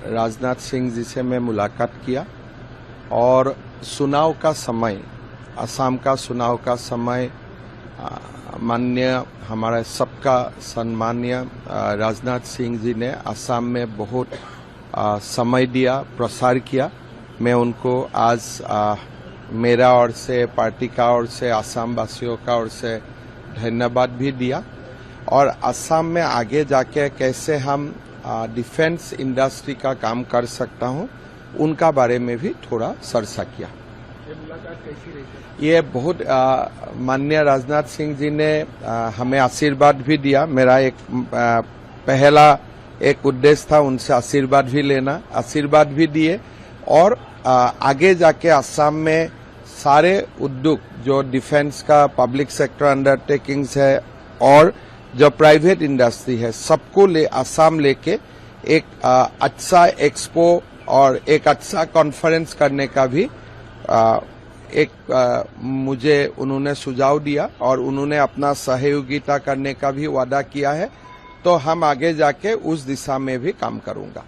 राजनाथ सिंह जी से मैं मुलाकात किया और चुनाव का समय, असम का चुनाव का समय माननीय हमारा सबका सम्मानीय राजनाथ सिंह जी ने असम में बहुत समय दिया, प्रसार किया। मैं उनको आज मेरा ओर से, पार्टी का ओर से, असम वासियों का ओर से धन्यवाद भी दिया और असम में आगे जाके कैसे हम डिफेंस इंडस्ट्री का काम कर सकता हूँ उनका बारे में भी थोड़ा चर्चा किया। ये मुलाकात कैसी रही? ये बहुत माननीय राजनाथ सिंह जी ने हमें आशीर्वाद भी दिया। मेरा एक पहला एक उद्देश्य था उनसे आशीर्वाद भी लेना, आशीर्वाद भी दिए और आगे जाके असम में सारे उद्योग जो डिफेंस का पब्लिक सेक्टर अंडरटेकिंग्स है और जो प्राइवेट इंडस्ट्री है सबको असम लेके एक अच्छा एक्सपो और एक अच्छा कॉन्फ्रेंस करने का भी मुझे उन्होंने सुझाव दिया और उन्होंने अपना सहयोगिता करने का भी वादा किया है। तो हम आगे जाके उस दिशा में भी काम करूंगा।